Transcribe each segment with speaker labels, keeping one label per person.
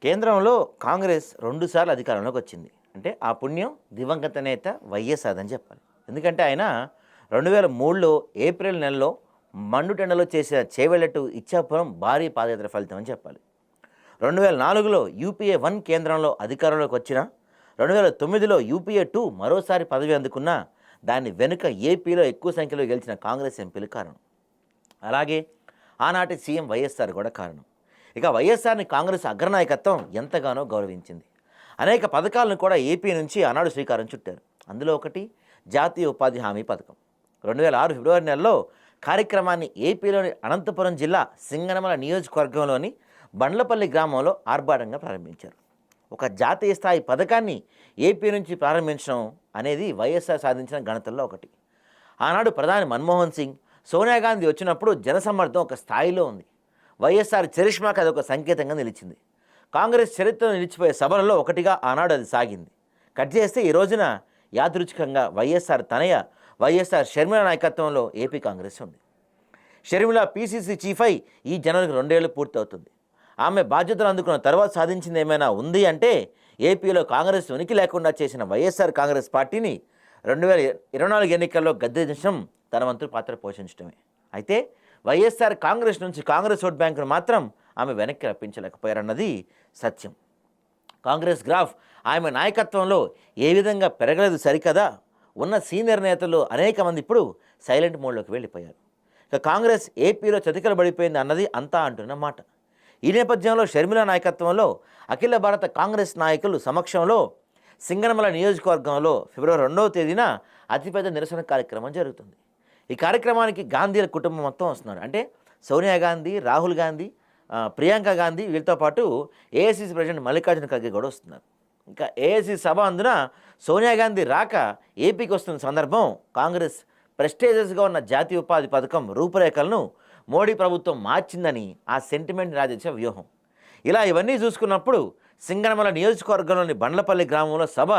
Speaker 1: కేంద్రంలో కాంగ్రెస్ రెండుసార్లు అధికారంలోకి వచ్చింది. అంటే ఆ పుణ్యం దివంగత నేత వైఎస్ఆర్ అని చెప్పాలి. ఎందుకంటే ఆయన 2003లో ఏప్రిల్ నెలలో మండుటెండలో చేసిన చేవెళ్ళట్టు ఇచ్చాపురం భారీ పాదయాత్ర ఫలితం అని చెప్పాలి. 2004లో యూపీఏ 1 కేంద్రంలో అధికారంలోకి వచ్చిన 2009లో యూపీఏ 2 మరోసారి పదవి అందుకున్న దాని వెనుక ఏపీలో ఎక్కువ సంఖ్యలో గెలిచిన కాంగ్రెస్ ఎంపీలు కారణం. అలాగే ఆనాటి సీఎం వైఎస్ఆర్ కూడా కారణం. ఇక వైఎస్ఆర్ని కాంగ్రెస్ అగ్రనాయకత్వం ఎంతగానో గౌరవించింది. అనేక పథకాలను కూడా ఏపీ నుంచి ఆనాడు శ్రీకారం చుట్టారు. అందులో ఒకటి జాతీయ ఉపాధి హామీ పథకం. 2006 ఫిబ్రవరి నెలలో కార్యక్రమాన్ని ఏపీలోని అనంతపురం జిల్లా సింగనమల నియోజకవర్గంలోని బండ్లపల్లి గ్రామంలో ఆర్భాటంగా ప్రారంభించారు. ఒక జాతీయ స్థాయి పథకాన్ని ఏపీ నుంచి ప్రారంభించడం అనేది వైఎస్ఆర్ సాధించిన ఘనతల్లో ఒకటి. ఆనాడు ప్రధాని మన్మోహన్ సింగ్, సోనియా గాంధీ వచ్చినప్పుడు జనసమ్మర్దం ఒక స్థాయిలో ఉంది. వైఎస్ఆర్ చరిష్మాకి అదొక సంకేతంగా నిలిచింది. కాంగ్రెస్ చరిత్రలో నిలిచిపోయే సభలలో ఒకటిగా ఆనాడు అది సాగింది. కట్ చేస్తే ఈ రోజున యాదృచ్ఛికంగా వైఎస్ఆర్ తనయ వైఎస్ఆర్ షర్మిల నాయకత్వంలో ఏపీ కాంగ్రెస్ ఉంది. షర్మిల పీసీసీ చీఫ్ అయి ఈ జనవరికి 2 ఏళ్ళు పూర్తవుతుంది. ఆమె బాధ్యతలు అందుకున్న తర్వాత సాధించింది ఏమైనా ఉంది అంటే ఏపీలో కాంగ్రెస్ ఉనికి లేకుండా చేసిన వైఎస్ఆర్ కాంగ్రెస్ పార్టీని 2024 ఎన్నికల్లో గద్దెదించడం తన వంతు పాత్ర పోషించడమే. అయితే వైఎస్ఆర్ కాంగ్రెస్ నుంచి కాంగ్రెస్ ఓట్ బ్యాంకును మాత్రం ఆమె వెనక్కి రప్పించలేకపోయారన్నది సత్యం. కాంగ్రెస్ గ్రాఫ్ ఆమె నాయకత్వంలో ఏ విధంగా పెరగలేదు సరికదా, ఉన్న సీనియర్ నేతలు అనేక మంది ఇప్పుడు సైలెంట్ మోడ్లోకి వెళ్ళిపోయారు. ఇక కాంగ్రెస్ ఏపీలో చతికిలబడిపోయింది అన్నది అంతా అంటున్న మాట. ఈ నేపథ్యంలో షర్మిల నాయకత్వంలో అఖిల భారత కాంగ్రెస్ నాయకులు సమక్షంలో సింగనమల నియోజకవర్గంలో ఫిబ్రవరి 2వ తేదీన అతిపెద్ద నిరసన కార్యక్రమం జరుగుతుంది. ఈ కార్యక్రమానికి గాంధీల కుటుంబం మొత్తం వస్తున్నారు. అంటే సోనియా గాంధీ, రాహుల్ గాంధీ, ప్రియాంక గాంధీ, వీళ్ళతో పాటు ఏఐసీసీ ప్రెసిడెంట్ మల్లికార్జున ఖర్గే కూడా వస్తున్నారు. ఇంకా ఏఐసీసీ సభ అందున సోనియా గాంధీ రాక ఏపీకి వస్తున్న సందర్భం కాంగ్రెస్ ప్రెస్టేజియస్గా ఉన్న జాతీయ ఉపాధి పథకం రూపురేఖలను మోడీ ప్రభుత్వం మార్చిందని ఆ సెంటిమెంట్ రాజేసే వ్యూహం. ఇలా ఇవన్నీ చూసుకున్నప్పుడు సింగనమల నియోజకవర్గంలోని బండ్లపల్లి గ్రామంలో సభ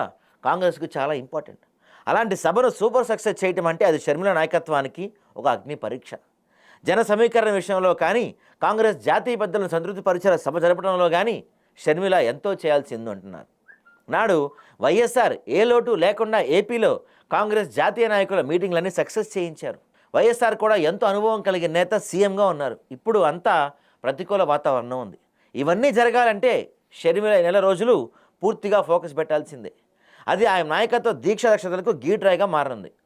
Speaker 1: కాంగ్రెస్కు చాలా ఇంపార్టెంట్. అలాంటి సభను సూపర్ సక్సెస్ చేయటం అంటే అది షర్మిల నాయకత్వానికి ఒక అగ్ని పరీక్ష. జన సమీకరణ విషయంలో కానీ, కాంగ్రెస్ జాతీయ పెద్దలను సంతృప్తిపరిచేలా సభ జరపడంలో కానీ షర్మిల ఎంతో చేయాల్సింది అంటున్నారు. నాడు వైఎస్ఆర్ ఏ లోటు లేకుండా ఏపీలో కాంగ్రెస్ జాతీయ నాయకుల మీటింగ్లన్నీ సక్సెస్ చేయించారు. వైఎస్ఆర్ కూడా ఎంతో అనుభవం కలిగిన నేత సీఎంగా ఉన్నారు. ఇప్పుడు అంతా ప్రతికూల వాతావరణం ఉంది. ఇవన్నీ జరగాలంటే షర్మిల నెల రోజులు పూర్తిగా ఫోకస్ పెట్టాల్సిందే. అది ఆయన నాయకత్వ దీక్ష దక్షతలకు గీట్రాయిగా మారనుంది.